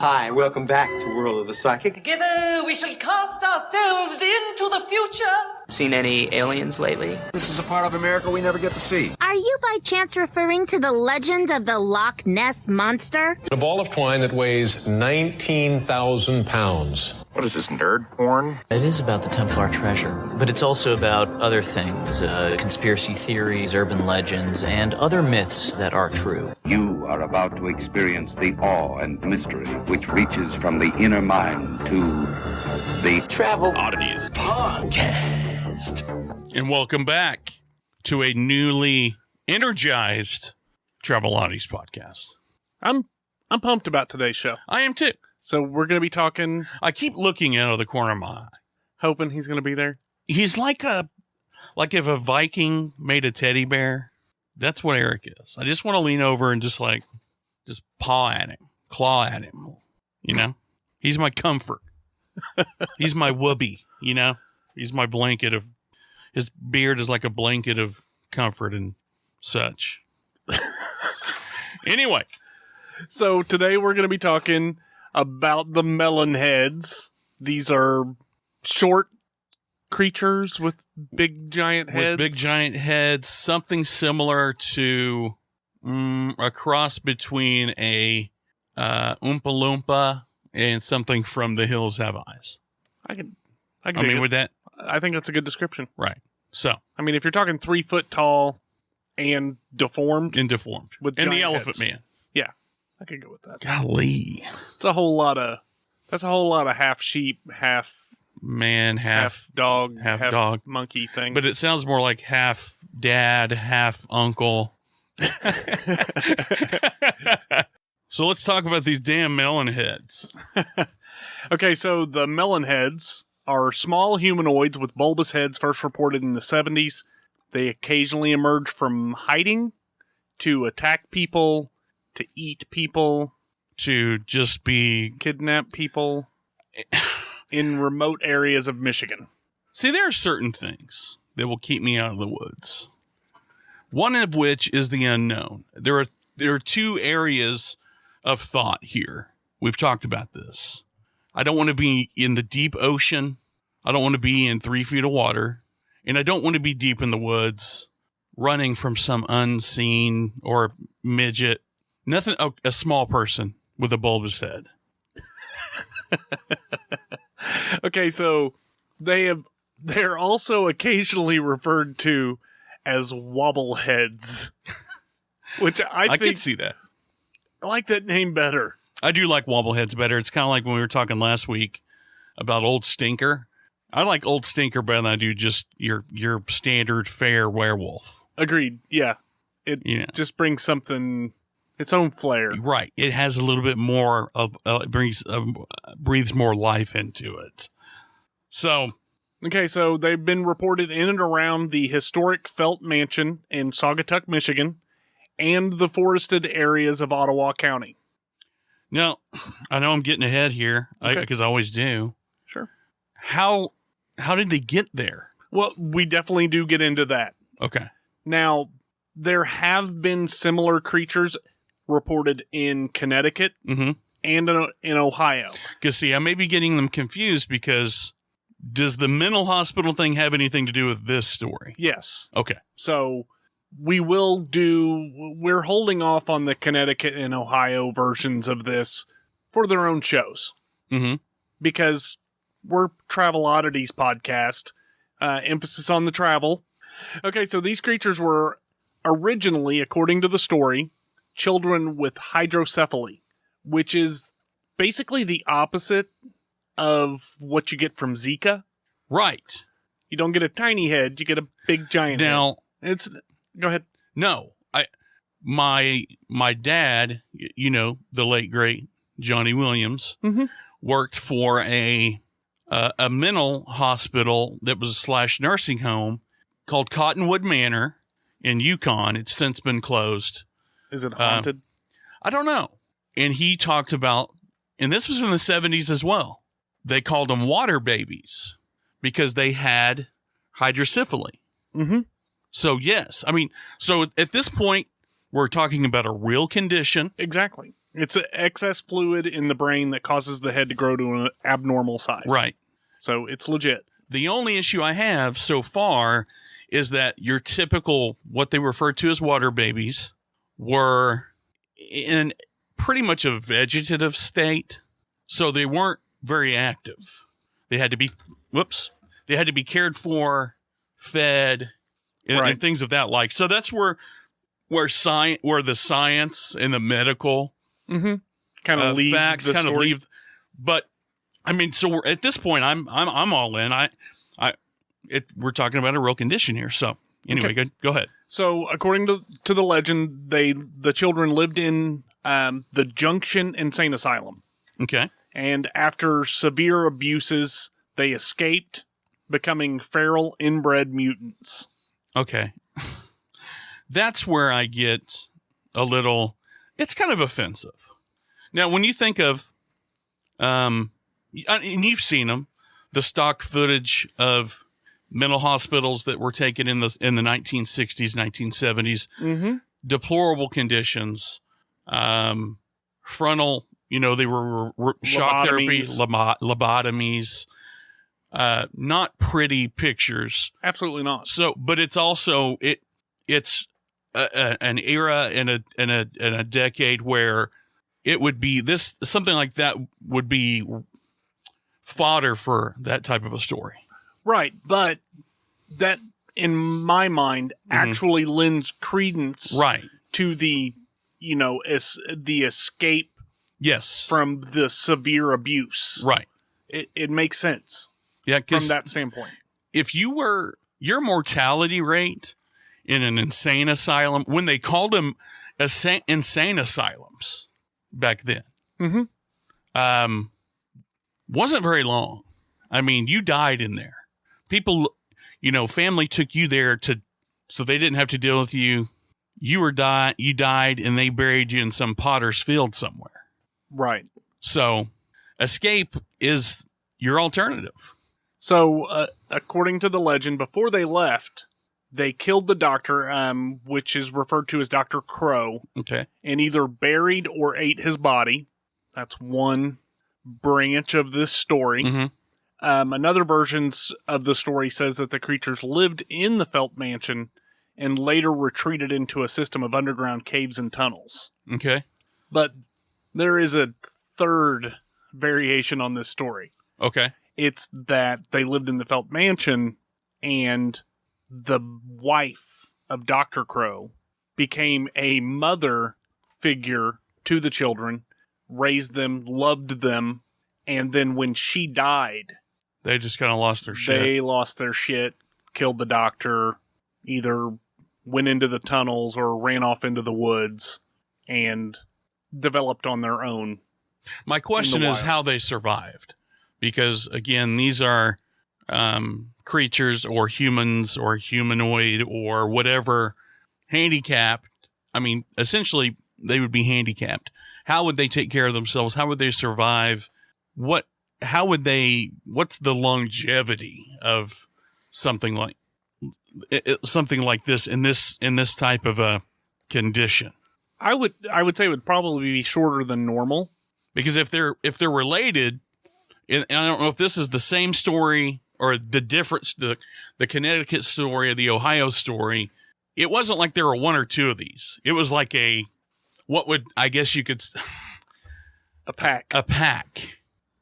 Hi, welcome back to World of the Psychic. Together we shall cast ourselves into the future. Seen any aliens lately? This is a part of America we never get to see. Are you by chance referring to the legend of the Loch Ness Monster? A ball of twine that weighs 19,000 pounds. What is this, nerd porn? It is about the Templar treasure, but it's also about other things, conspiracy theories, urban legends, and other myths that are true. You are about to experience the awe and mystery which reaches from the inner mind to the Travel Oddities Podcast. And welcome back to a newly energized Travel Oddities Podcast. I'm pumped about today's show. I am too. So we're going to be talking... I keep looking out of the corner of my eye. Hoping he's going to be there? He's like if a Viking made a teddy bear. That's what Eric is. I just want to lean over and just paw at him, claw at him, you know? He's my comfort. He's my whoopee, you know? He's my blanket of... His beard is like a blanket of comfort and such. Anyway. So today we're going to be talking about the Melon heads. These are short creatures with big giant heads. With big giant heads, something similar to a cross between a Oompa Loompa and something from The Hills Have Eyes. I mean, with that, I think that's a good description. Right. So, I mean, if you're talking 3 foot tall and deformed, with the Elephant heads. Man. Yeah. I could go with that. Golly. That's a whole lot of half sheep, half man, half dog, half dog monkey thing. But it sounds more like half dad, half uncle. So let's talk about these damn melon heads. Okay, so the melon heads are small humanoids with bulbous heads first reported in the 70s. They occasionally emerge from hiding to attack people, to eat people, to just be... kidnap people in remote areas of Michigan. See, there are certain things that will keep me out of the woods. One of which is the unknown. There are 2 areas of thought here. We've talked about this. I don't want to be in the deep ocean. I don't want to be in 3 feet of water. And I don't want to be deep in the woods running from some unseen or midget. Nothing, a small person with a bulbous head. Okay, so they're also occasionally referred to as wobbleheads, which I can see that. I like that name better. I do like wobbleheads better. It's kind of like when we were talking last week about Old Stinker. I like Old Stinker better than I do just your standard fair werewolf. Agreed. Yeah. It just brings something, its own flair. Right. It has a little bit more of, breathes more life into it. So. Okay, so they've been reported in and around the historic Felt Mansion in Saugatuck, Michigan, and the forested areas of Ottawa County. Now, I know I'm getting ahead here, Okay. because I always do. Sure. How did they get there? Well, we definitely do get into that. Okay. Now, there have been similar creatures reported in Connecticut and in Ohio. Because, see, I may be getting them confused because does the mental hospital thing have anything to do with this story? Yes. Okay. So we're holding off on the Connecticut and Ohio versions of this for their own shows. Mm-hmm. Because we're Travel Oddities podcast, emphasis on the travel. Okay, so these creatures were originally, according to the story, children with hydrocephaly, which is basically the opposite of what you get from Zika. Right. You don't get a tiny head, you get a big giant head. Go ahead. No. My dad, the late great Johnny Williams, worked for a mental hospital that was / nursing home called Cottonwood Manor in Yukon. It's since been closed. Is it haunted? I don't know. And he talked about, and this was in the 70s as well, they called them water babies because they had hydrocephaly. Mm-hmm. So, yes. I mean, so at this point, we're talking about a real condition. Exactly. It's an excess fluid in the brain that causes the head to grow to an abnormal size. Right. So it's legit. The only issue I have so far is that your typical, what they refer to as water babies, were in pretty much a vegetative state. So they weren't very active. They had to be, they had to be cared for, fed, and things of that like. So that's where the science and the medical kind of leave facts the kind story. of leave. But I mean, so at this point, I'm all in. We're talking about a real condition here. So anyway, go ahead. So according to the legend, the children lived in the Junction Insane Asylum. Okay. And after severe abuses, they escaped, becoming feral inbred mutants. Okay. That's where I get a little, it's kind of offensive. Now, when you think of, and you've seen them, the stock footage of mental hospitals that were taken in the 1960s, 1970s, deplorable conditions, frontal, they were shock therapy, lobotomies, not pretty pictures. Absolutely not. So, but it's also, it's an era in a decade where it would be something like that would be fodder for that type of a story. Right. But that, in my mind, actually lends credence to the, the escape from the severe abuse. Right. It makes sense. Yeah, from that standpoint. If your mortality rate in an insane asylum, when they called them insane asylums back then, wasn't very long. I mean, you died in there. People, family took you there so they didn't have to deal with you. You died, and they buried you in some potter's field somewhere. Right. So, escape is your alternative. So, according to the legend, before they left, they killed the doctor, which is referred to as Dr. Crow. Okay. And either buried or ate his body. That's one branch of this story. Another version of the story says that the creatures lived in the Felt Mansion and later retreated into a system of underground caves and tunnels. Okay. But there is a third variation on this story. Okay. It's that they lived in the Felt Mansion and the wife of Dr. Crow became a mother figure to the children, raised them, loved them, and then when she died, they just kind of lost their shit. They lost their shit, killed the doctor, either went into the tunnels or ran off into the woods and developed on their own. My question is how they survived. Because, again, these are creatures or humans or humanoid or whatever, handicapped. I mean, essentially, they would be handicapped. How would they take care of themselves? How would they survive? What's the longevity of something like this in this type of a condition? I would say it would probably be shorter than normal. Because if they're related, and I don't know if this is the same story or the difference, the Connecticut story or the Ohio story, it wasn't like there were one or two of these. It was like a pack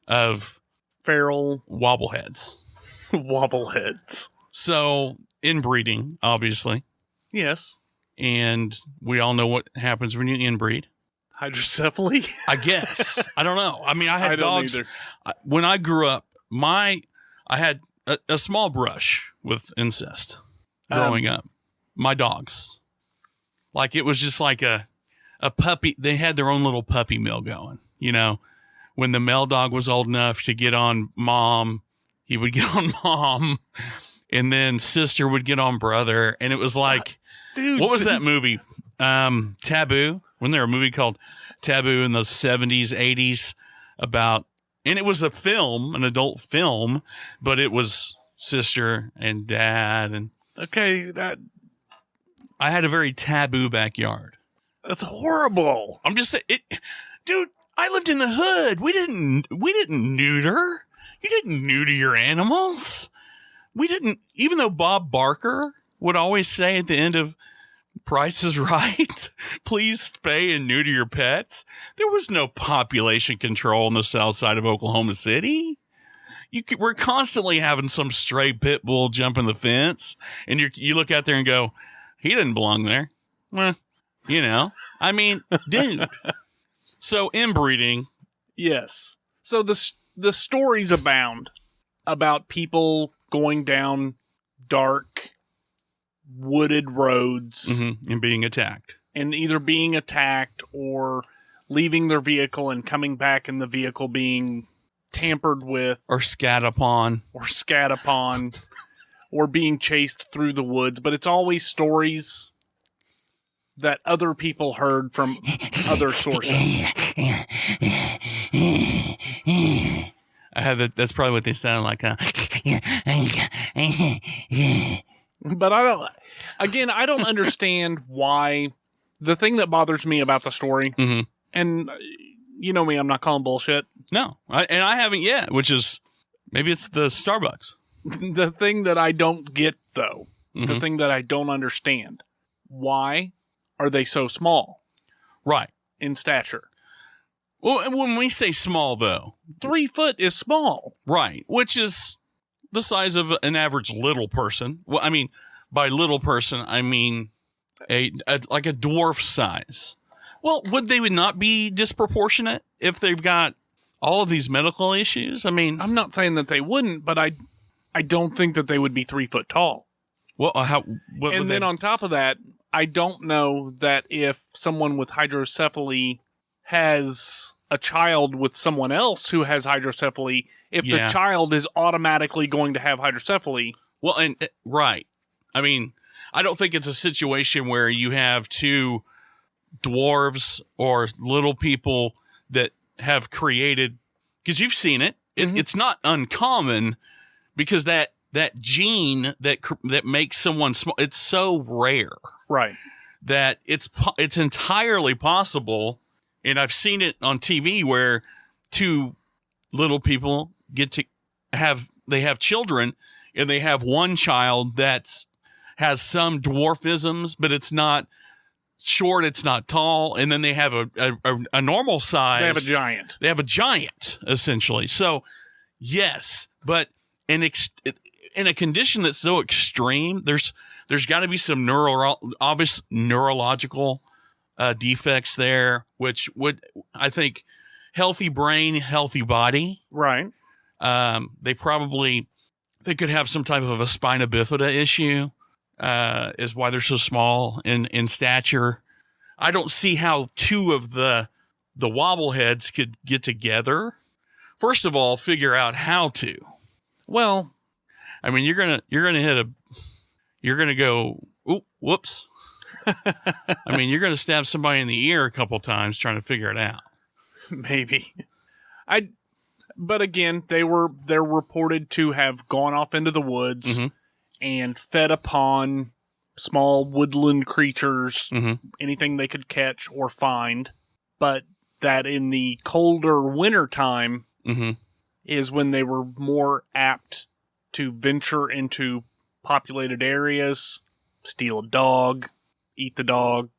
of feral wobbleheads. Wobbleheads. So, inbreeding, obviously. Yes. And we all know what happens when you inbreed. Hydrocephaly? I guess. I don't know. I mean, I had dogs. When I grew up, I had a small brush with incest growing up. My dogs. Like, it was just like a puppy. They had their own little puppy mill going. When the male dog was old enough to get on mom, he would get on mom. And then sister would get on brother. And it was like, dude, what was that movie? Taboo. Wasn't there a movie called Taboo in the 70s, 80s about, and it was a film, an adult film, but it was sister and dad. And okay, I had a very taboo backyard. That's horrible. I'm just saying, Dude, I lived in the hood. We didn't neuter. You didn't neuter your animals. We didn't, even though Bob Barker would always say at the end of Price is Right, please spay and neuter your pets. There was no population control on the south side of Oklahoma City. We're constantly having some stray pit bull jumping the fence, and you look out there and go, he didn't belong there. Well, I mean, dude. So inbreeding. Yes. So the stories abound about people going down dark, wooded roads and being attacked. And either being attacked or leaving their vehicle and coming back and the vehicle being tampered with. Or scat upon. Or being chased through the woods. But it's always stories that other people heard from other sources. I have that. That's probably what they sound like, huh? But I don't understand why. The thing that bothers me about the story, and you know me, I'm not calling bullshit. No, I haven't yet, which is, maybe it's the Starbucks. The thing that I don't get, though, the thing that I don't understand, why are they so small? Right. In stature. Well, when we say small, though, 3 foot is small. Right. Which is the size of an average little person. Well, I mean, by little person, I mean like a dwarf size. Well, would not be disproportionate if they've got all of these medical issues? I mean, I'm not saying that they wouldn't, but I don't think that they would be 3 foot tall. Well, and then on top of that, I don't know that if someone with hydrocephaly has a child with someone else who has hydrocephaly, if the child is automatically going to have hydrocephaly. Well, and right. I mean, I don't think it's a situation where you have two dwarves or little people that have created, because you've seen it. It's not uncommon, because that gene that makes someone small, it's so rare. Right. That it's entirely possible, and I've seen it on TV where two little people they have children, and they have one child that has some dwarfisms, but it's not short, it's not tall, and then they have a normal size. They have a giant. They have a giant, essentially. So, yes, but in a condition that's so extreme, there's got to be some obvious neurological defects there, which would, I think, healthy brain, healthy body. Right. They could have some type of a spina bifida issue, is why they're so small in stature. I don't see how two of the wobbleheads could get together. First of all, figure out how to. Well, I mean, you're gonna go, ooh, whoops. I mean, you're gonna stab somebody in the ear a couple times trying to figure it out. Maybe. But again, they're reported to have gone off into the woods and fed upon small woodland creatures, anything they could catch or find. But that in the colder winter time is when they were more apt to venture into populated areas, steal a dog, eat the dog,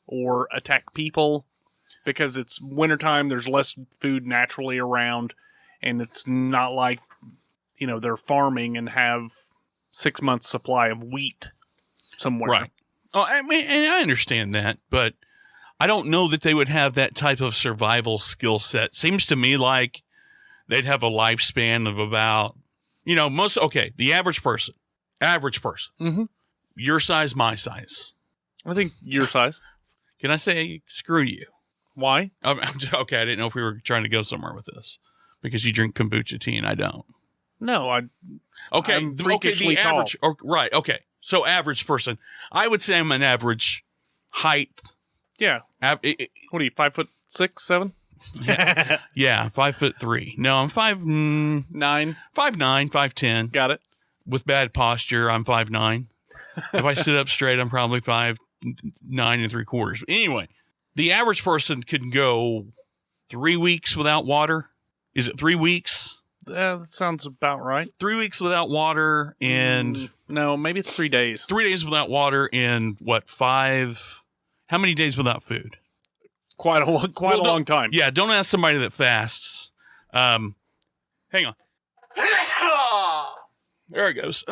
or attack people. Because it's wintertime, there's less food naturally around, and it's not like, they're farming and have 6 months supply of wheat somewhere. Right. Oh, I mean, and I understand that, but I don't know that they would have that type of survival skill set. Seems to me like they'd have a lifespan of about, the average person, your size, my size. I think your size. Can I say screw you? Why? Okay, I didn't know if we were trying to go somewhere with this, because you drink kombucha tea and I don't. No, I'm the average. Right. Okay. So average person. I would say I'm an average height. Yeah. What are you, 5'6", 7"? Yeah, 5'3". No, I'm 5'9", 5'10". Got it. With bad posture, I'm 5'9". If I sit up straight, I'm probably 5'9 3/4". Anyway, the average person could go 3 weeks without water. Is it 3 weeks? That sounds about right. 3 weeks without water and... No, maybe it's 3 days. 3 days without water and what, 5... How many days without food? Quite a long time. Yeah, don't ask somebody that fasts. Hang on. There it goes.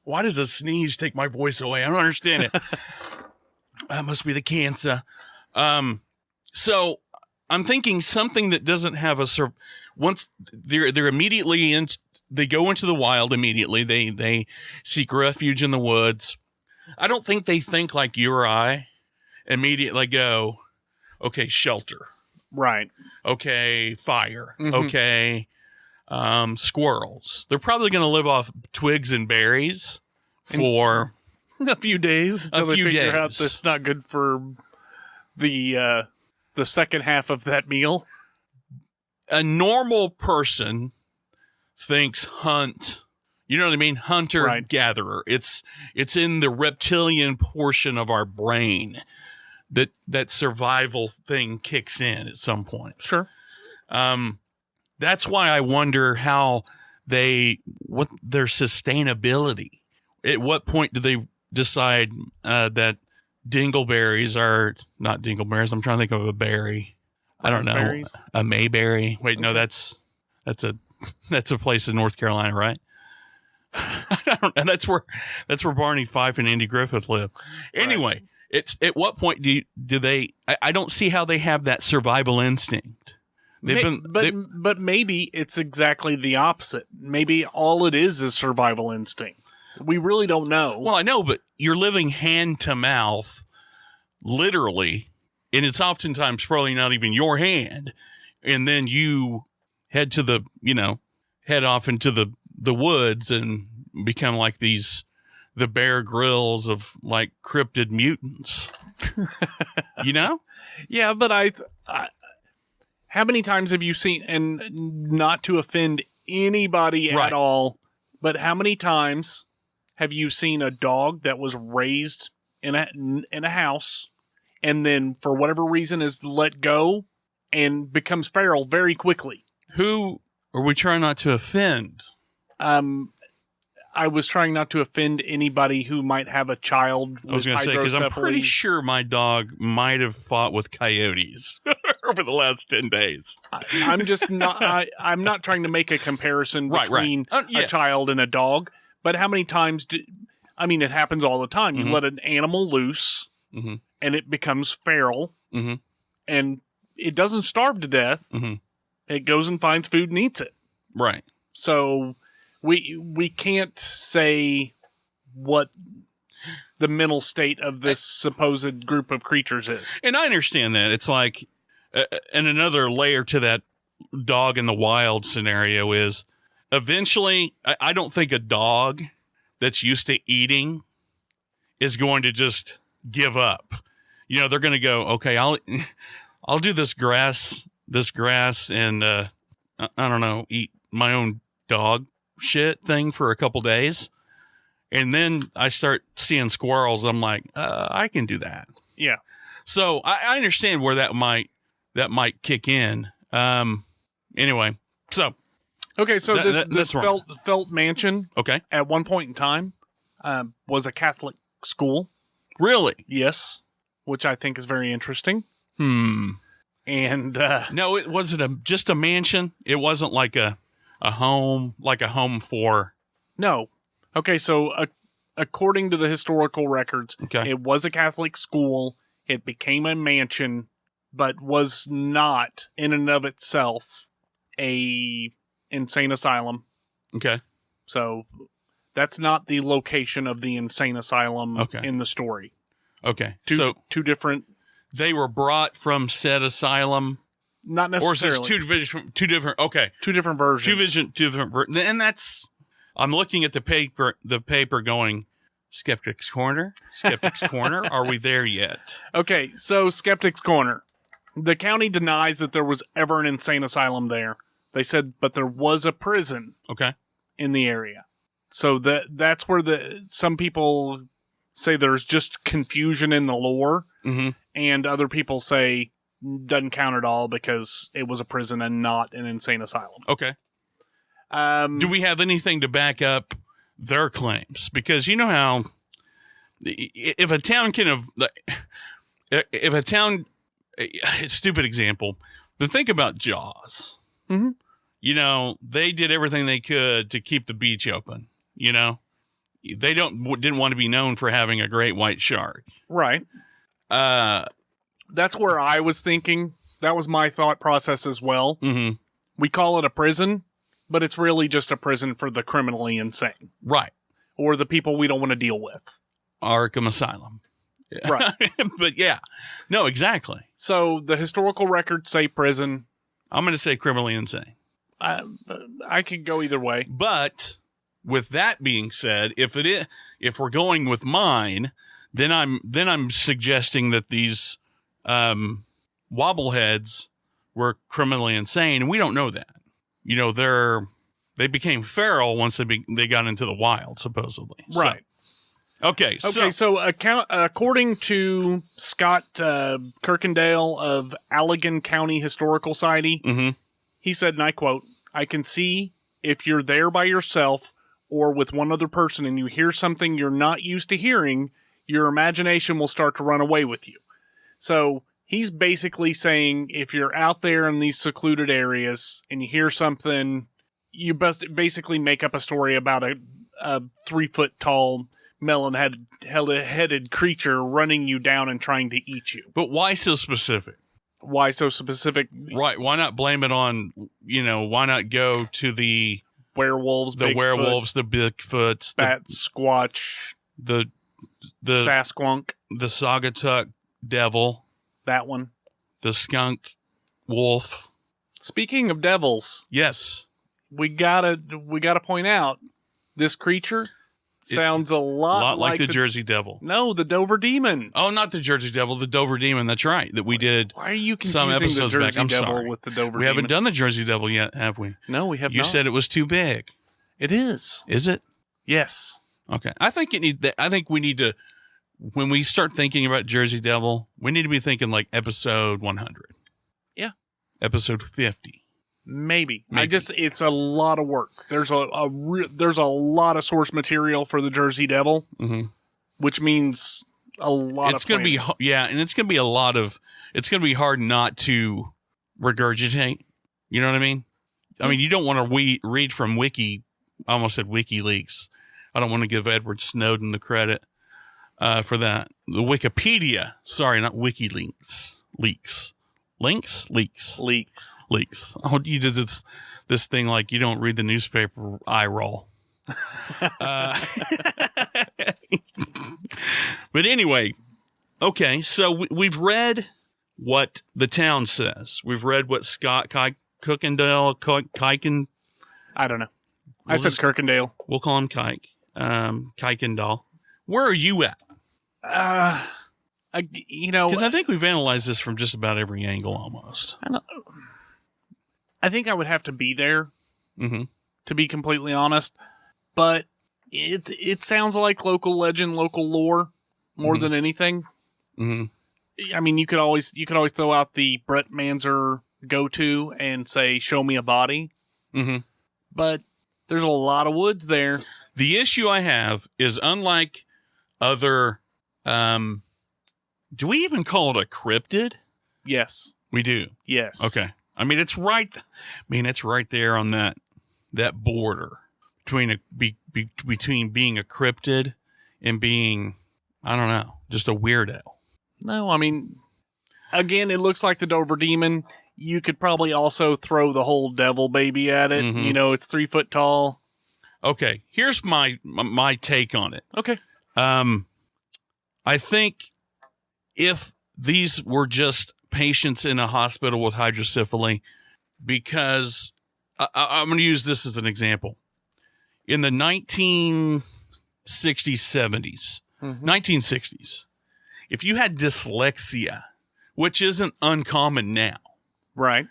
Why does a sneeze take my voice away? I don't understand it. That must be the cancer. So I'm thinking something that doesn't have a once they're immediately in, they go into the wild immediately. They seek refuge in the woods. I don't think they think like you or I. Immediately go, okay, shelter. Right. Okay, fire. Mm-hmm. Okay, squirrels. They're probably going to live off twigs and berries for a few days until they figure out that's not good for the second half of that meal. A normal person thinks hunt. You know what I mean? Hunter, right. Gatherer. It's in the reptilian portion of our brain that survival thing kicks in at some point. Sure. That's why I wonder what their sustainability. At what point do they decide that dingleberries are not dingleberries? I'm trying to think of a berry. I don't know. Berries? A mayberry. Wait, okay. No, that's a place in North Carolina, right? And that's where Barney Fife and Andy Griffith live. Anyway, right. It's at what point do they? I don't see how they have that survival instinct. But maybe it's exactly the opposite. Maybe all it is survival instinct. We really don't know. Well, I know, but you're living hand to mouth, literally, and it's oftentimes probably not even your hand. And then you head off into the woods and become like the Bear Grylls of like cryptid mutants. You know? Yeah, but I how many times have you seen, and not to offend anybody right. at all, but how many times have you seen a dog that was raised in a house and then for whatever reason is let go and becomes feral very quickly? Who are we trying not to offend? I was trying not to offend anybody who might have a child with hydrocephaly. I was going to say, because I'm pretty sure my dog might have fought with coyotes over the last 10 days. I'm just not, I'm not trying to make a comparison between a child and a dog, but how many times it happens all the time. You let an animal loose and it becomes feral and it doesn't starve to death. It goes and finds food and eats it. Right. So we can't say what the mental state of this supposed group of creatures is. And I understand that. It's like, and another layer to that dog in the wild scenario is eventually, I don't think a dog that's used to eating is going to just give up. You know, they're going to go, okay, I'll do this grass and, I don't know, eat my own dog shit thing for a couple days. And then I start seeing squirrels. I'm like, I can do that. Yeah. So I understand where that might kick in. Anyway, so. Okay, so this felt mansion, okay, at one point in time, was a Catholic school. Really? Yes, which I think is very interesting. And no, it wasn't just a mansion. It wasn't like a home, for. No. Okay, so according to the historical records, okay, it was a Catholic school. It became a mansion, but was not in and of itself a insane asylum. Okay. So that's not the location of the insane asylum in the story. Okay. Two different. They were brought from said asylum. Not necessarily. Or is this two different? Okay. Two different versions. Two different versions. And that's, I'm looking at the paper going, Skeptic's Corner? Skeptic's Corner? Are we there yet? Okay. So Skeptic's Corner. The county denies that there was ever an insane asylum there. They said, but there was a prison in the area. So that's where some people say there's just confusion in the lore, and other people say doesn't count at all because it was a prison and not an insane asylum. Okay. Do we have anything to back up their claims? Because you know how if a town stupid example, but think about Jaws. Mm-hmm. You know, they did everything they could to keep the beach open. You know, they didn't want to be known for having a great white shark. Right. That's where I was thinking. That was my thought process as well. Mm-hmm. We call it a prison, but it's really just a prison for the criminally insane. Right. Or the people we don't want to deal with. Arkham Asylum. Yeah. Right. But yeah. No, exactly. So the historical records say prison. I'm going to say criminally insane. I could go either way. But with that being said, if we're going with mine, then I'm suggesting that these wobbleheads were criminally insane, and we don't know that. You know, they became feral once they got into the wild, supposedly. Right. Okay. So according to Scott Kirkendale of Allegan County Historical Society, mm-hmm. he said, and I quote, "I can see if you're there by yourself or with one other person and you hear something you're not used to hearing, your imagination will start to run away with you." So he's basically saying if you're out there in these secluded areas and you hear something, you basically make up a story about a 3-foot tall melon-headed creature running you down and trying to eat you. But why so specific? Why so specific? Right. Why not blame it on, why not go to the werewolves, the Bigfoots, Bat Squatch, the Sasquunk, the Saugatuck devil, that one, the skunk wolf. Speaking of devils, yes, we gotta point out this creature sounds a lot like the Jersey Devil. No, the Dover Demon. Oh, not the Jersey Devil, the Dover Demon. That's right. That we did. Why are you confusing some episodes the Jersey back. I'm Devil sorry. with the Dover Demon? We haven't done the Jersey Devil yet, have we? No, we have not. You said it was too big. It is. Is it? Yes. Okay. I think we need to. When we start thinking about Jersey Devil, we need to be thinking like episode 100. Yeah. Episode 50. Maybe. It's a lot of work. There's a lot of source material for the Jersey Devil, mm-hmm. which means a lot. It's going to be and it's going to be a lot of. It's going to be hard not to regurgitate. You know what I mean? I mean, you don't want to read from I almost said WikiLeaks. I don't want to give Edward Snowden the credit for that. The Wikipedia. Sorry, not WikiLeaks. Leaks. Oh, you did this thing like you don't read the newspaper. Eye roll. But anyway, okay. So we've read what the town says. We've read what Scott Kirkendale. I don't know. I said Kirkendale. We'll call him Kike. Kirkendale. Where are you at? Because I think we've analyzed this from just about every angle almost. I think I would have to be there, mm-hmm. to be completely honest. But it sounds like local legend, local lore, more mm-hmm. than anything. Mm-hmm. I mean, you could always throw out the Brett Manzer go-to and say, "Show me a body." Mm-hmm. But there's a lot of woods there. The issue I have is unlike other. Do we even call it a cryptid? Yes. We do. Yes. Okay. I mean, it's right there on that border between between being a cryptid and being, I don't know, just a weirdo. No, I mean, again, it looks like the Dover Demon. You could probably also throw the whole devil baby at it. Mm-hmm. It's 3 foot tall. Okay. Here's my take on it. Okay. I think if these were just patients in a hospital with hydrocephaly, because I'm going to use this as an example. In the 1960s, 70s, mm-hmm. 1960s, if you had dyslexia, which isn't uncommon now, right?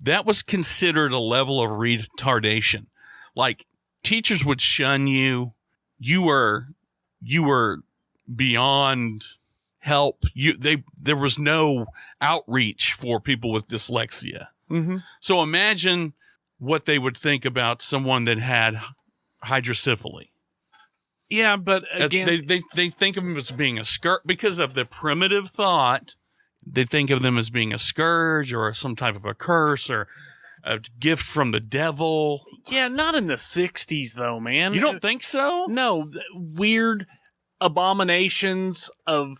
That was considered a level of retardation. Like, teachers would shun you. You were beyond help you. There was no outreach for people with dyslexia. Mm-hmm. So imagine what they would think about someone that had hydrocephaly. Yeah, but again, they think of them as being a scourge because of the primitive thought. They think of them as being a scourge or some type of a curse or a gift from the devil. Yeah, not in the 60s though, man. You don't think so? No, weird abominations of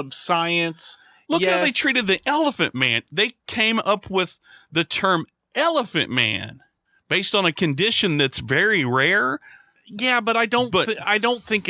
science. Look yes. how they treated the Elephant Man. They came up with the term Elephant Man based on a condition that's very rare. Yeah, but I don't think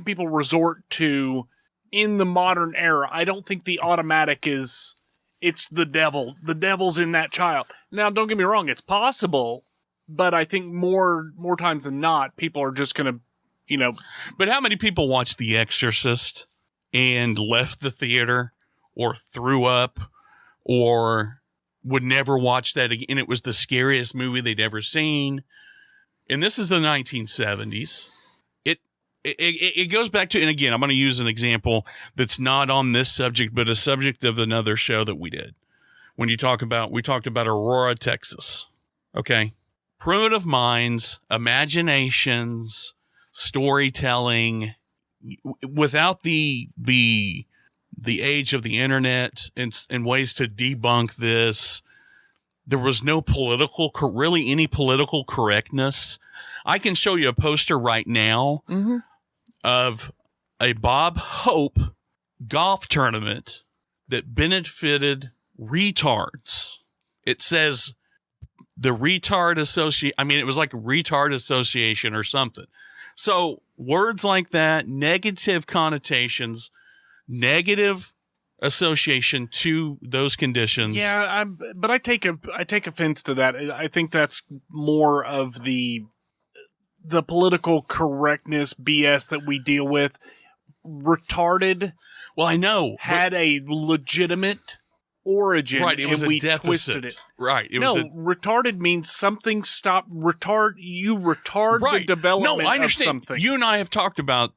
people resort to in the modern era. I don't think the automatic is it's the devil. The devil's in that child. Now, don't get me wrong, it's possible, but I think more times than not, people are just going to, But how many people watched The Exorcist and left the theater or threw up or would never watch that again? It was the scariest movie they'd ever seen. And this is the 1970s. It goes back to, and again, I'm going to use an example that's not on this subject, but a subject of another show that we did. We talked about Aurora, Texas. Okay. Primitive minds, imaginations, storytelling, without the age of the internet and ways to debunk this. There was no really any political correctness. I can show you a poster right now of a Bob Hope golf tournament that benefited retards. It says the Retard Association. I mean, it was like Retard Association or something. So words like that, negative connotations, negative association to those conditions. Yeah, but I take offense to that. I think that's more of the political correctness BS that we deal with. Retarded. Well, I know had a legitimate origin. Right, it was and we a deficit. Twisted it. Right, retarded means something stopped. You retard the development. No, I understand. Of something. You and I have talked about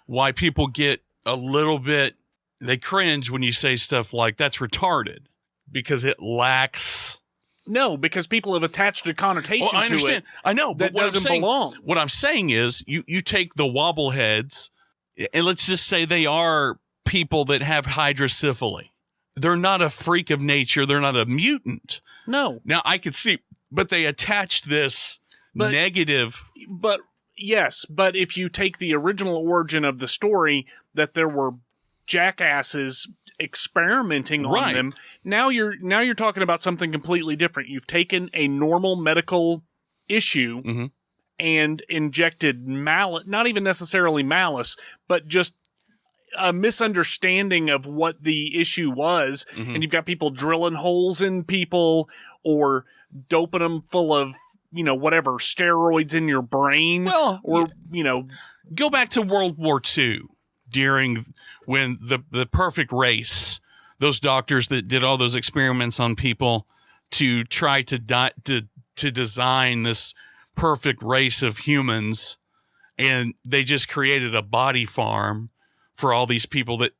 why people get a little bit. They cringe when you say stuff like that's retarded because it lacks. No, because people have attached a connotation I understand. to it. I know, but that doesn't belong. What I'm saying is you take the wobbleheads and let's just say they are people that have hydrocephaly. They're not a freak of nature. They're not a mutant. No. Now I could see, but they attached this negative. But yes, but if you take the original origin of the story that there were jackasses experimenting on them. Now you're talking about something completely different. You've taken a normal medical issue and injected malice, not even necessarily malice, but just a misunderstanding of what the issue was. And you've got people drilling holes in people or doping them full of, whatever, steroids in your brain. Well, or, go back to World War II. When the perfect race, those doctors that did all those experiments on people to try to design this perfect race of humans, and they just created a body farm for all these people that,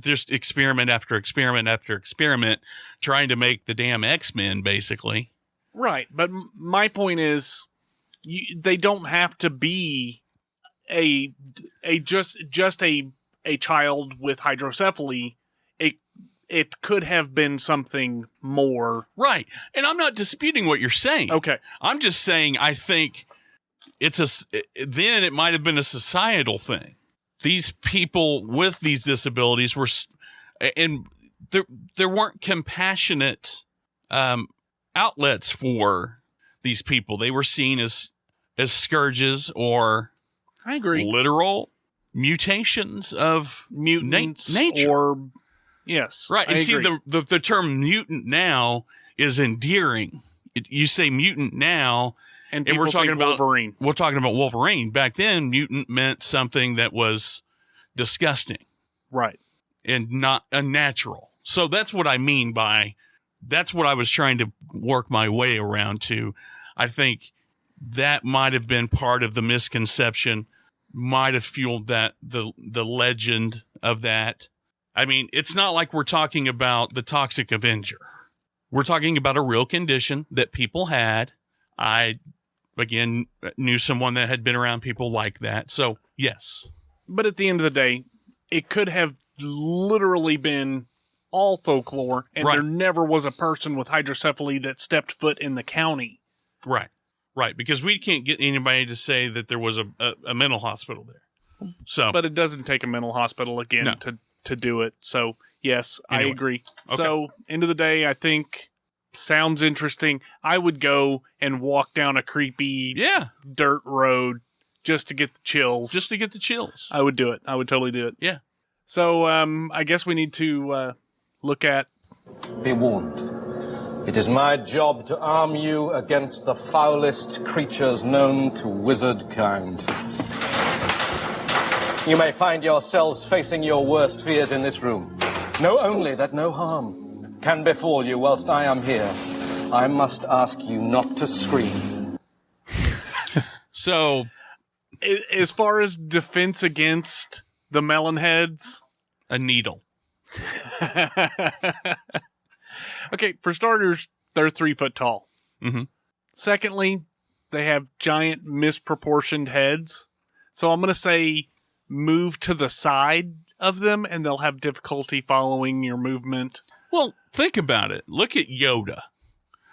just experiment after experiment after experiment, trying to make the damn X-Men, basically. Right, but my point is, they don't have to be just a child with hydrocephaly. It could have been something more. Right. And I'm not disputing what you're saying. Okay. I'm just saying I think then it might have been a societal thing. These people with these disabilities were, and there weren't compassionate outlets for these people. They were seen as scourges or I agree. Literal mutations of mutants nature. Or yes. Right. And see, the term mutant now is endearing. You say mutant now, and we're talking about Wolverine. We're talking about Wolverine. Back then, mutant meant something that was disgusting. Right. And not unnatural. So that's what I mean by, that's what I was trying to work my way around to. I think that might have been part of the misconception might have fueled the legend of that. I mean, it's not like we're talking about the Toxic Avenger. We're talking about a real condition that people had. I, again, knew someone that had been around people like that. So, yes. But at the end of the day, it could have literally been all folklore, and Right. there never was a person with hydrocephaly that stepped foot in the county. Right. Right. Because we can't get anybody to say that there was a mental hospital there. So, But it doesn't take a mental hospital again No. to do it. So, yes, Anyway. I agree. Okay. So, end of the day, I think sounds interesting. I would go and walk down a creepy yeah, dirt road just to get the chills. just to get the chills. I would do it. I would totally do it. Yeah. So, I guess we need to look at... Be warned. It is my job to arm you against the foulest creatures known to wizard kind. You may find yourselves facing your worst fears in this room. Know only that no harm can befall you whilst I am here. I must ask you not to scream. So, As far as defense against the melon heads... a needle. Okay, for starters, they're 3 foot tall. Mm-hmm. Secondly, they have giant misproportioned heads. So I'm going to say move to the side of them and they'll have difficulty following your movement. Well, think about it. Look at Yoda.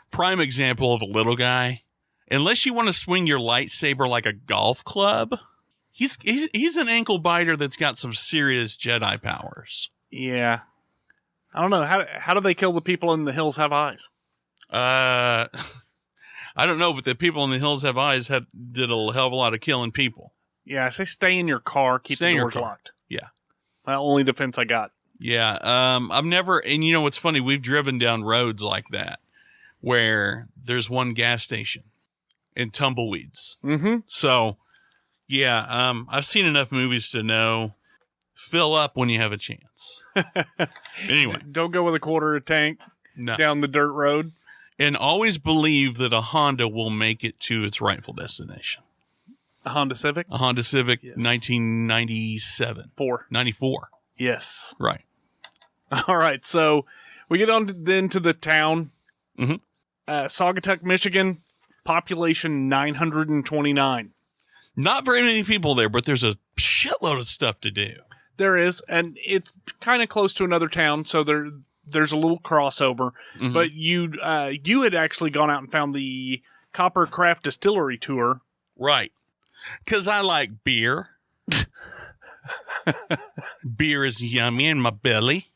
Prime example of a little guy. Unless you want to swing your lightsaber like a golf club, he's an ankle biter that's got some serious Jedi powers. Yeah. I don't know. How do they kill the people in the hills have eyes? I don't know, but the people in the hills have eyes did a hell of a lot of killing people. Yeah, I say stay in your car, keep Stay in the your doors car. locked. Yeah. The only defense I got. Yeah. I've never, and you know what's funny? We've driven down roads like that where there's one gas station and tumbleweeds. Mm-hmm. So, yeah, I've seen enough movies to know fill up when you have a chance. Anyway. Don't go with a quarter of tank down the dirt road. And always believe that a Honda will make it to its rightful destination. A Honda Civic? A Honda Civic, Yes. 1997. 94. Yes. Right. All right, so we get on then to the town. Mm-hmm. Saugatuck, Michigan, population 929. Not very many people there, but there's a shitload of stuff to do. There is, and it's kind of close to another town, so there's a little crossover. Mhm. But you had actually gone out and found the Copper Craft Distillery tour. Right. Because I like beer. Beer is yummy in my belly.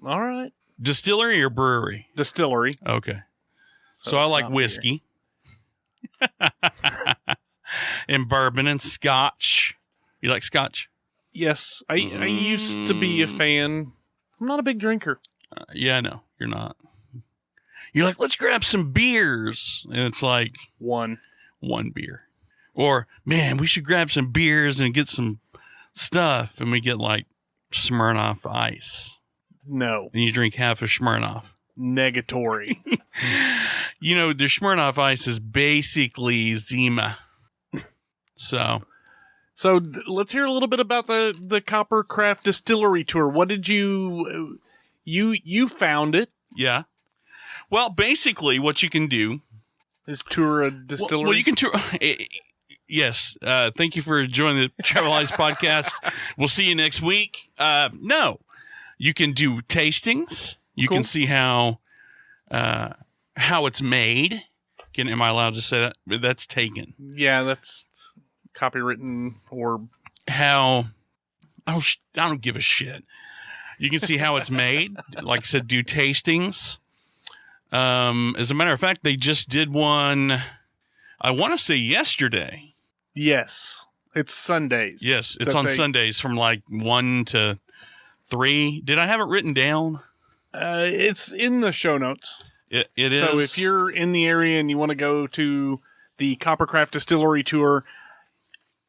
All right. Distillery or brewery? Distillery. Okay. So I it's like not whiskey. And bourbon and scotch. You like scotch? Yes, I used to be a fan. I'm not a big drinker. Yeah, I know. You're not. You're like, let's grab some beers. And it's like one beer. Or, man, we should grab some beers and get some stuff. And we get like Smirnoff Ice. No. And you drink half of Smirnoff. Negatory. You know, the Smirnoff Ice is basically Zima. So Let's hear a little bit about the Copper Craft Distillery tour. What did you found it? Yeah. Well, basically, what you can do is tour a distillery. Well, you can tour. Yes. Thank you for joining the Travel Eyes podcast. We'll see you next week. No, you can do tastings. You Cool. can see how it's made. Am I allowed to say that? That's taken. Yeah, that's copywritten or how. I don't give a shit. You can see how it's made. Like I said, do tastings. As a matter of fact, they just did one. I want to say yesterday. Yes, it's Sundays. Yes, it's on Sundays from like 1 to 3. Did I have it written down? It's in the show notes. It is. So if you're in the area and you want to go to the Coppercraft Distillery tour,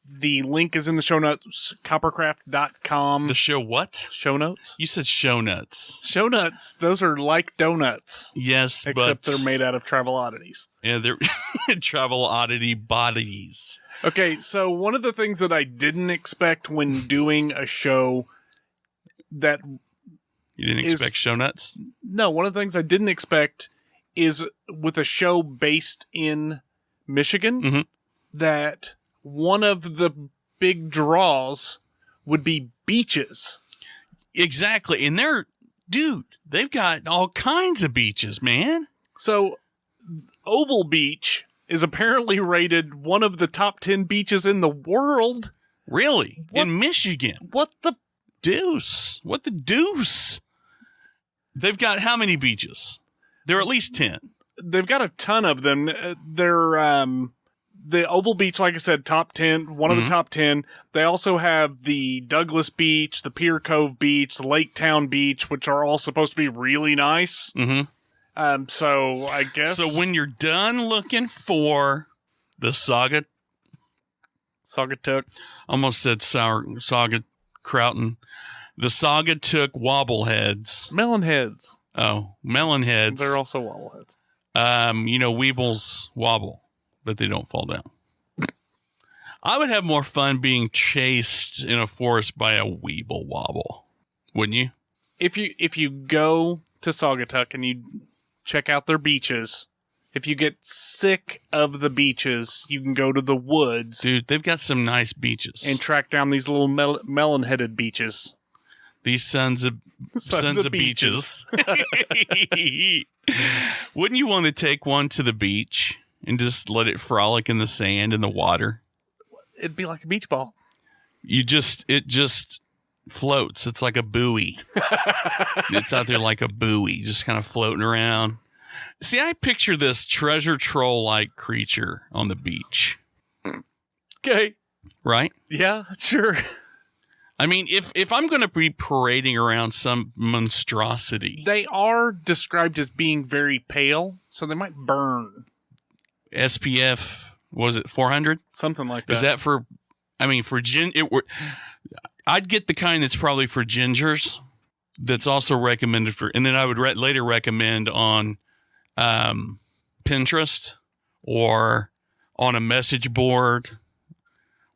The link is in the show notes, coppercraft.com. The show what? Show notes? You said show nuts. Show nuts. Those are like donuts. Yes, except they're made out of travel oddities. Yeah, they're travel oddity bodies. Okay, so one of the things that I didn't expect when doing a show that... You didn't expect show nuts? No, one of the things I didn't expect is with a show based in Michigan, that one of the big draws would be beaches. Exactly. And they've got all kinds of beaches, man. So Oval Beach is apparently rated one of the top 10 beaches in the world. Really? In Michigan? What the deuce? What the deuce? They've got how many beaches? There are at least 10. They've got a ton of them. They're the Oval Beach, like I said, top 10, one of the top 10. They also have the Douglas Beach, the Pier Cove Beach, the Lake Town Beach, which are all supposed to be really nice. So I guess... So when you're done looking for the Saugatuck... Almost said Saugatuck. The Saugatuck wobbleheads. Melon heads. Oh, melon heads. They're also wobbleheads. Weebles wobble, but they don't fall down. I would have more fun being chased in a forest by a weeble wobble, wouldn't you? If you go to Saugatuck and you check out their beaches, if you get sick of the beaches, you can go to the woods. Dude, they've got some nice beaches. And track down these little melon-headed beaches. These sons of beaches. Wouldn't you want to take one to the beach and just let it frolic in the sand and the water? It'd be like a beach ball. It just floats. It's like a buoy. It's out there like a buoy, just kind of floating around. See, I picture this treasure troll-like creature on the beach. Okay. Right? Yeah, sure. I mean, if I'm going to be parading around some monstrosity... They are described as being very pale, so they might burn. SPF, was it 400? Something like that. Is that for... I mean, for I'd get the kind that's probably for gingers. That's also recommended for... And then I would later recommend on Pinterest or on a message board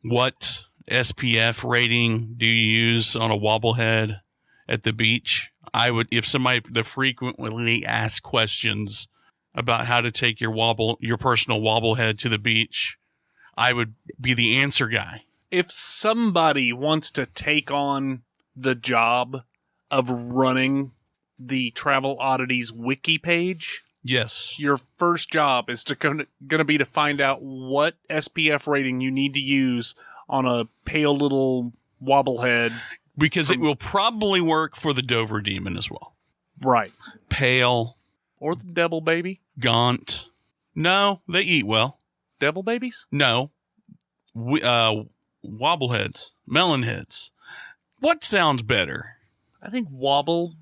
what... SPF rating do you use on a wobblehead at the beach? I would, if somebody the frequently asked questions about how to take your personal wobblehead to the beach, I would be the answer guy. If somebody wants to take on the job of running the Travel Oddities wiki page, yes, your first job is going to be to find out what SPF rating you need to use on a pale little wobblehead. Because it will probably work for the Dover Demon as well. Right. Pale. Or the Devil Baby. Gaunt. No, they eat well. Devil Babies? No. Wobbleheads. Melon heads. What sounds better? I think wobble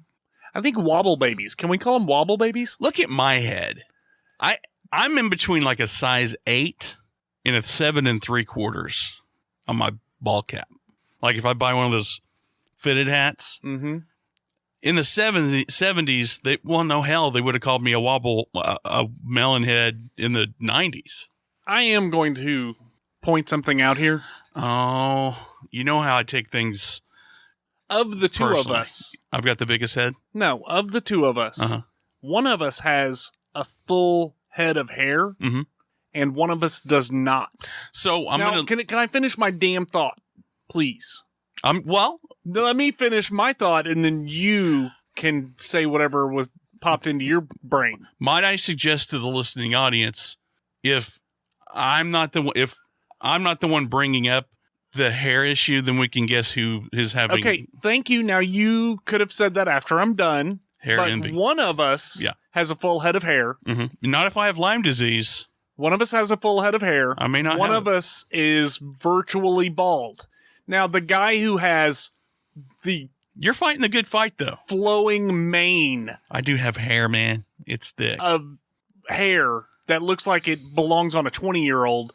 babies. Can we call them wobble babies? Look at my head. I'm in between like a size 8 and a 7 3/4 on my ball cap. Like if I buy one of those fitted hats, in the 70s, they would have called me a melon head in the 90s. I am going to point something out here. Oh, you know how I take things. Of the two personally. of us, I've got the biggest head. No, of the two of us, one of us has a full head of hair. And one of us does not. So Can I finish my damn thought, please? Let me finish my thought, and then you can say whatever was popped into your brain. Might I suggest to the listening audience, if I'm not the one bringing up the hair issue, then we can guess who is having. Okay, thank you. Now you could have said that after I'm done. Hair envy. One of us has a full head of hair. Not if I have Lyme disease. One of us has a full head of hair. I may not. One of us is virtually bald. Now, the guy who has you're fighting the good fight, though. Flowing mane. I do have hair, man. It's thick. Of hair that looks like it belongs on a 20-year-old.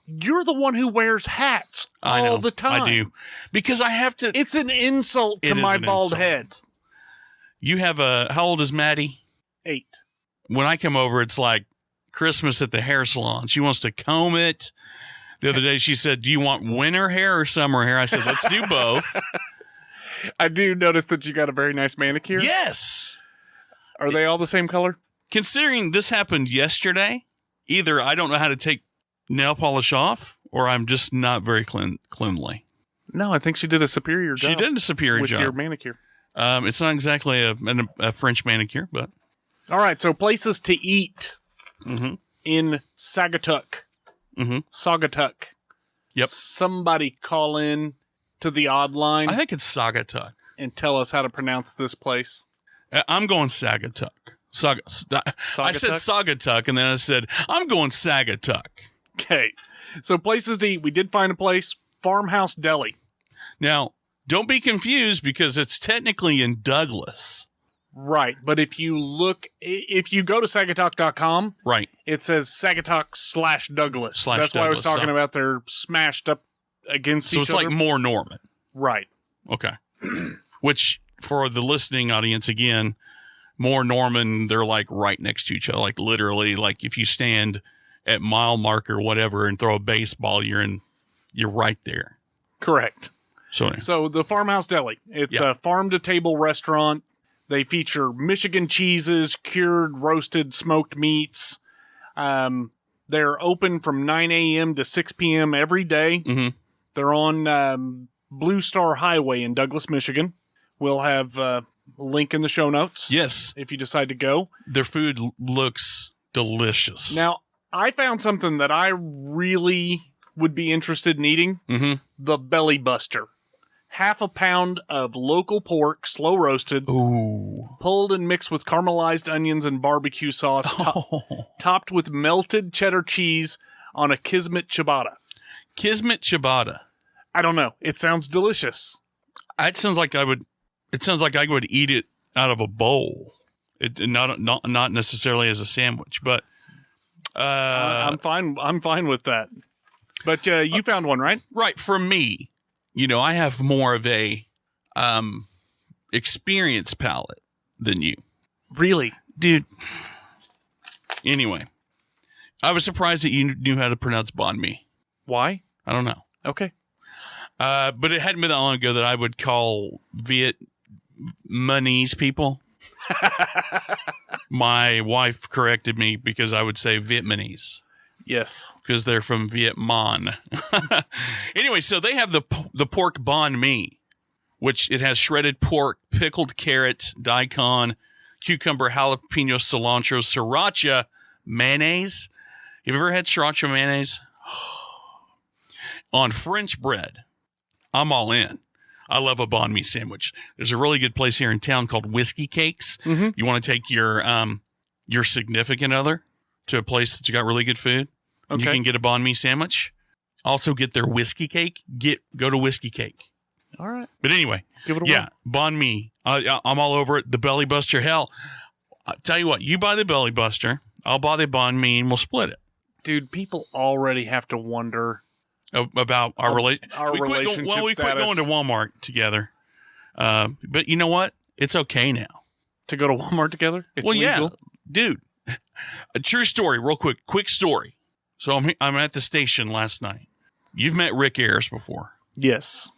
You're the one who wears hats all the time. I do. Because I have to. It's an insult to my bald head. You have how old is Maddie? 8. When I come over, it's like Christmas at the hair salon. She wants to comb it. The other day she said, do you want winter hair or summer hair? I said, let's do both. I do notice that you got a very nice manicure. Yes. Are they all the same color? Considering this happened yesterday, either I don't know how to take nail polish off or I'm just not very cleanly. No, I think she did a superior job. She did a superior job. With your manicure. It's not exactly a French manicure, but. All right, so places to eat in Saugatuck. Saugatuck. Yep. Somebody call in to the odd line. I think it's Saugatuck. And tell us how to pronounce this place. I'm going Saugatuck. I said Saugatuck, and then I said, I'm going Saugatuck. Okay. So places to eat. We did find a place, Farmhouse Deli. Now, don't be confused because it's technically in Douglas. Right. But if you go to Saugatuck.com, right, it says Saugatuck/Douglas. That's why I was talking about they're smashed up against each other. So it's like more Norman. Right. Okay. Which, for the listening audience, again, more Norman, they're like right next to each other. Like literally, like if you stand at mile marker or whatever and throw a baseball, you're right there. Correct. So the Farmhouse Deli. It's a farm-to-table restaurant. They feature Michigan cheeses, cured, roasted, smoked meats. They're open from 9 a.m. to 6 p.m. every day. Mm-hmm. They're on Blue Star Highway in Douglas, Michigan. We'll have a link in the show notes. Yes. If you decide to go. Their food looks delicious. Now, I found something that I really would be interested in eating. Mm-hmm. The Belly Buster. Half a pound of local pork, slow roasted, pulled and mixed with caramelized onions and barbecue sauce, topped with melted cheddar cheese on a Kismet ciabatta. Kismet ciabatta. I don't know. It sounds delicious. It sounds like I would eat it out of a bowl. Not necessarily as a sandwich, but I'm fine. I'm fine with that. But you found one, right? Right. For me. I have more of a experience palette than you. Really? Dude. Anyway. I was surprised that you knew how to pronounce banh mi. Why? I don't know. Okay. But it hadn't been that long ago that I would call Vietnamese people. My wife corrected me because I would say Vietnamese. Yes. Because they're from Vietnam. Anyway, so they have the pork banh mi, which it has shredded pork, pickled carrot, daikon, cucumber, jalapeno, cilantro, sriracha, mayonnaise. Have you ever had sriracha mayonnaise? On French bread. I'm all in. I love a banh mi sandwich. There's a really good place here in town called Whiskey Cakes. Mm-hmm. You want to take your significant other to a place that's got really good food. Okay. You can get a banh mi sandwich. Also get their whiskey cake. Go to Whiskey Cake. All right. But anyway, give it a whirl. Banh mi. I'm all over it. The Belly Buster. Hell, I'll tell you what. You buy the Belly Buster. I'll buy the banh mi, and we'll split it. Dude, people already have to wonder about our relationship. We quit going to Walmart together. But you know what? It's okay now to go to Walmart together. It's legal. Yeah, dude. A true story, real quick story. So I'm at the station last night. You've met Rick Ayers before. Yes.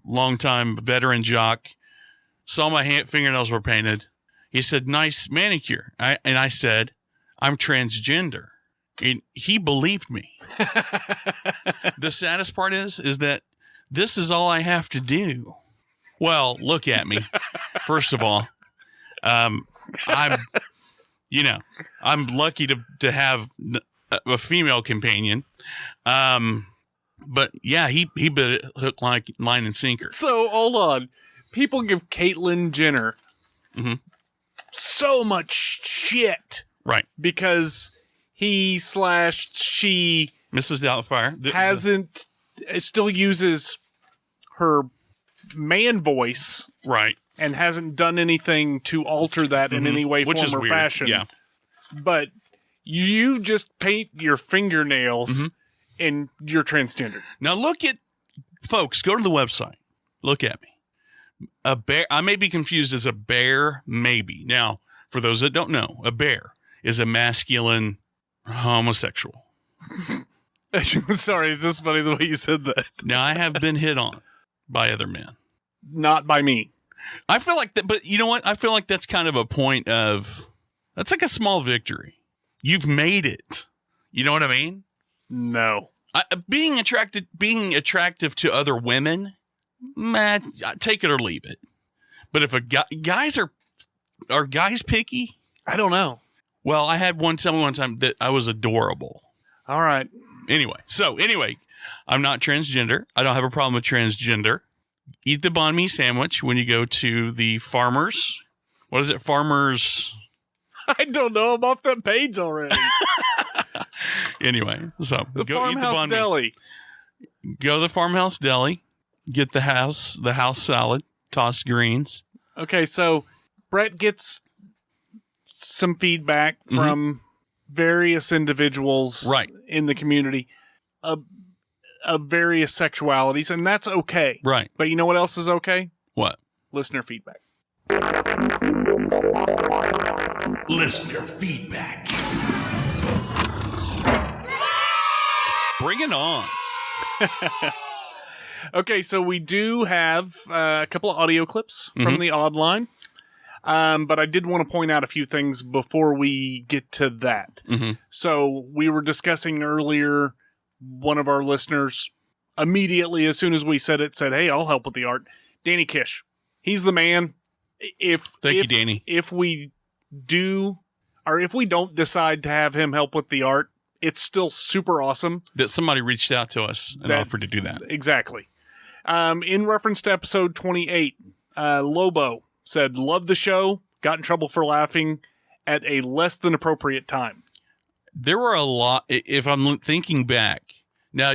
Longtime veteran jock. Saw my fingernails were painted. He said, nice manicure. And I said, I'm transgender. And he believed me. The saddest part is that this is all I have to do. Well, look at me. First of all, I'm lucky to have a female companion. But yeah, he bit it hook, line, and sinker. So hold on. People give Caitlyn Jenner so much shit. Right. Because she Mrs. Doubtfire still uses her man voice. Right. And hasn't done anything to alter that in any way, form, or fashion. Yeah. But you just paint your fingernails and you're transgender. Now look at, folks, go to the website. Look at me. A bear, I may be confused as a bear, maybe. Now, for those that don't know, a bear is a masculine homosexual. Sorry, it's just funny the way you said that. Now, I have been hit on by other men. Not by me. I feel like that, but you know what? I feel like that's kind of a point of, that's like a small victory. You've made it. You know what I mean? No. Being attractive to other women, take it or leave it. But if guys are guys picky? I don't know. Well, I had one tell me one time that I was adorable. All right. Anyway, I'm not transgender. I don't have a problem with transgender. Eat the banh mi sandwich when you go to the farmers. What is it? Farmers. I don't know. I'm off that page already. Anyway, so the go Farmhouse eat the banh mi. Deli. Go to the Farmhouse Deli. Get the house salad, tossed greens. Okay, so Brett gets some feedback from various individuals in the community of various sexualities, and that's okay. Right. But you know what else is okay? What? Listener feedback. Listener feedback. Bring it on. Okay, so we do have a couple of audio clips from the odd line. But I did want to point out a few things before we get to that. So we were discussing earlier, one of our listeners immediately, as soon as we said it, said, hey, I'll help with the art. Danny Kish. He's the man. Thank you, Danny. If we don't decide to have him help with the art, it's still super awesome. That somebody reached out to us and offered to do that. Exactly. In reference to episode 28, Lobo said, love the show, got in trouble for laughing at a less than appropriate time. There were a lot, if I'm thinking back. Now,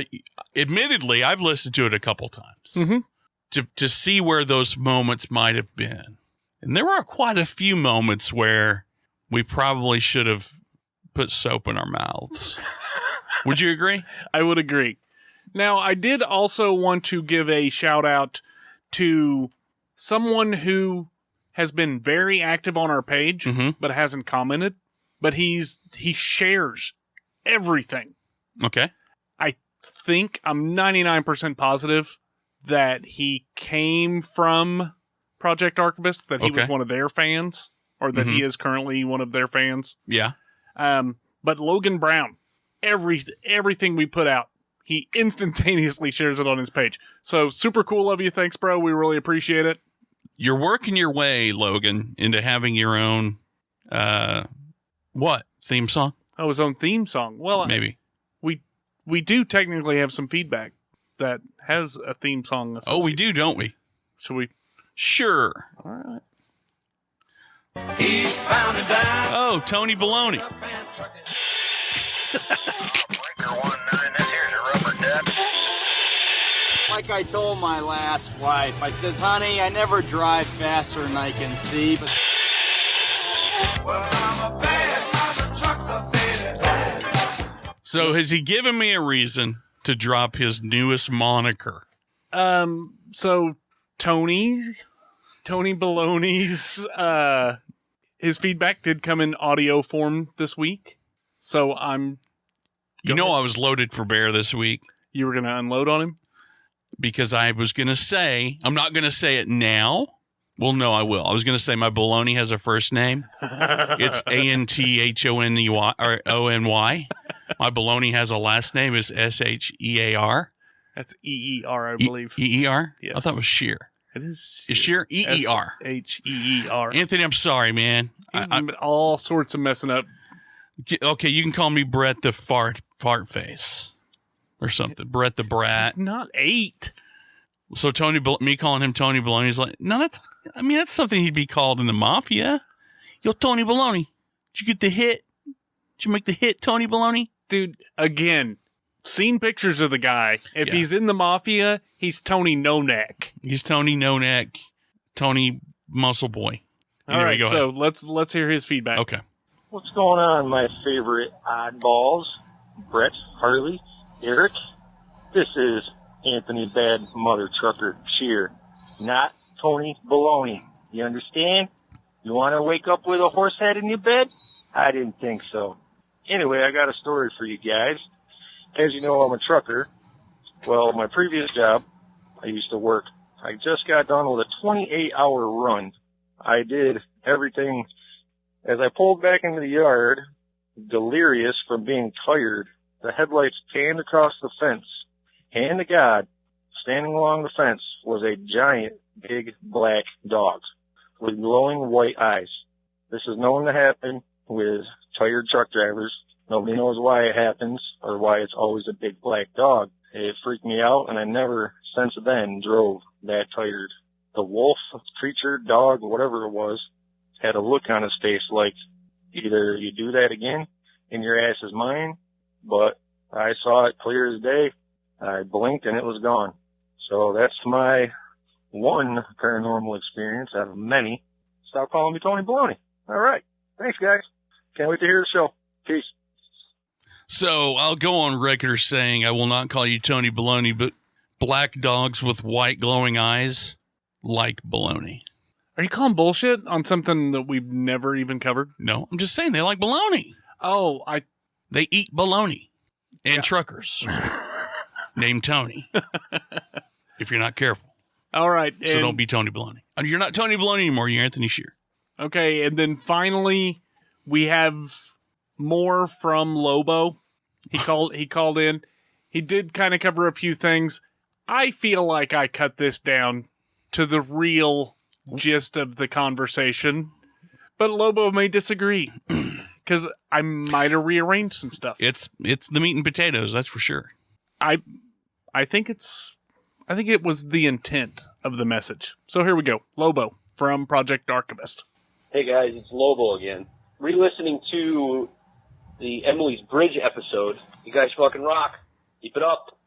admittedly, I've listened to it a couple times to see where those moments might have been. And there were quite a few moments where we probably should have put soap in our mouths. Would you agree? I would agree. Now, I did also want to give a shout out to someone who has been very active on our page, but hasn't commented. But he shares everything. Okay. I think I'm 99% positive that he came from Project Archivist, that he was one of their fans, or that he is currently one of their fans. Yeah. But Logan Brown, everything we put out, he instantaneously shares it on his page. So super cool of you. Thanks, bro. We really appreciate it. You're working your way, Logan, into having your own, theme song? Oh, his own theme song. Well, maybe. We do technically have some feedback that has a theme song. Oh, we do, don't we? Should we? Sure. All right. He's bound and down. Oh, Tony Baloney. Like I told my last wife, I says, honey, I never drive faster than I can see, but... Well, I'm a trucker, baby. So has he given me a reason to drop his newest moniker? So Tony Baloney's, his feedback did come in audio form this week. So I was loaded for bear this week. You were going to unload on him? Because I was going to say, I'm not going to say it now. Well, no, I will. I was going to say my baloney has a first name. It's Anthony or Ony. My baloney has a last name. It's Shear. That's EER, I believe. EER? Yes. I thought it was sheer. It is Is sheer? EER. Heer. Anthony, I'm sorry, man. I'm all sorts of messing up. Okay, you can call me Brett the fart face. Or something. Brett the Brat. He's not 8. So me calling him Tony Baloney is like, no, that's something he'd be called in the mafia. Yo, Tony Baloney, did you get the hit? Did you make the hit, Tony Baloney? Dude, again, seen pictures of the guy. If he's in the mafia, he's Tony No Neck. He's Tony No Neck, Tony Muscle Boy. All right, so let's hear his feedback. Okay. What's going on, my favorite oddballs? Brett, Harley, Eric. This is Anthony Bad Mother Trucker Cheer, not Tony Baloney. You understand? You want to wake up with a horse head in your bed? I didn't think so. Anyway, I got a story for you guys. As you know, I'm a trucker. Well, my previous job, I used to work. I just got done with a 28-hour run. I did everything. As I pulled back into the yard, delirious from being tired, the headlights panned across the fence. Hand to God, standing along the fence was a giant, big, black dog with glowing white eyes. This is known to happen with tired truck drivers. Nobody knows why it happens or why it's always a big black dog. It freaked me out, and I never since then drove that tired. The wolf, creature, dog, whatever it was, had a look on his face like either you do that again and your ass is mine, but I saw it clear as day. I blinked and it was gone. So that's my one paranormal experience out of many. Stop calling me Tony Baloney. All right. Thanks, guys. Can't wait to hear the show. Peace. So I'll go on record saying I will not call you Tony Baloney, but black dogs with white glowing eyes like baloney. Are you calling bullshit on something that we've never even covered? No, I'm just saying they like baloney. Oh, They eat baloney and truckers named Tony. If you're not careful. All right. So don't be Tony Baloney. You're not Tony Baloney anymore. You're Anthony Shear. Okay. And then finally we have more from Lobo. He called in. He did kind of cover a few things. I feel like I cut this down to the real gist of the conversation, but Lobo may disagree because I might have rearranged some stuff. It's the meat and potatoes, that's for sure. I think it was the intent of the message. So here we go. Lobo from Project Archivist. Hey guys, it's Lobo again. Re-listening to the Emily's Bridge episode. You guys fucking rock. Keep it up.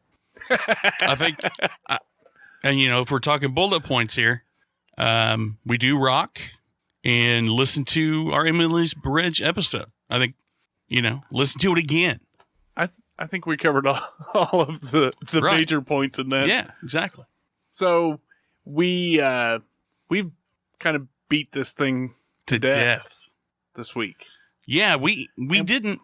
I think, and if we're talking bullet points here, we do rock and listen to our Emily's Bridge episode. I think, listen to it again. I think we covered all of the right. major points in that. Yeah, exactly. So we've kind of beat this thing to death this week. Yeah, we didn't.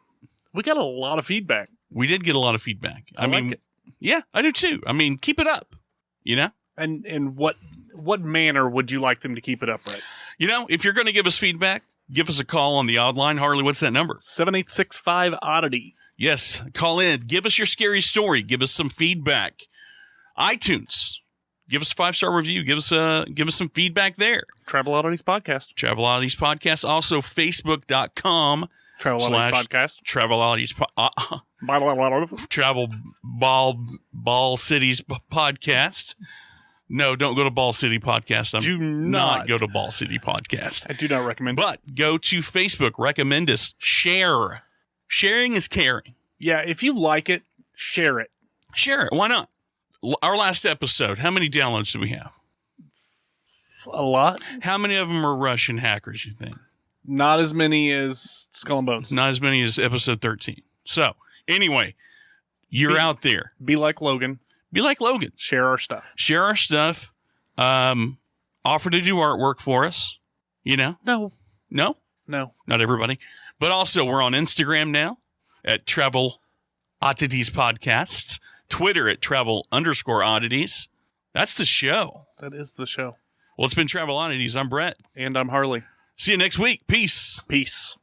We got a lot of feedback. We did get a lot of feedback. I mean, like it. Yeah, I do too. I mean, keep it up. And what manner would you like them to keep it up, right? If you're going to give us feedback, give us a call on the odd line. Harley, what's that number? 7865-ODDITY. Yes, call in. Give us your scary story. Give us some feedback. iTunes. Give us a 5-star review. Give us some feedback there. Travel Oddities Podcast. Travel Oddities Podcast. Also, Facebook.com. Travel Oddities Podcast. Travel Oddities Travel Ball Cities Podcast. No, don't go to Ball City Podcast. Do not go to Ball City Podcast. I do not recommend. But go to Facebook. Recommend us. Share. Sharing is caring. Yeah, if you like it, share it. Share it. Why not? Our last episode, how many downloads do we have? A lot. How many of them are Russian hackers, you think? Not as many as Skull and Bones. Not as many as episode 13. So, anyway, you're out there. Be like Logan. Be like Logan. Share our stuff. Share our stuff. Offer to do artwork for us. No. No? No. Not everybody. But also, we're on Instagram now at Travel Oddities Podcast. Twitter at Travel_Oddities. That's the show. That is the show. Well, it's been Travel Oddities. I'm Brett. And I'm Harley. See you next week. Peace. Peace.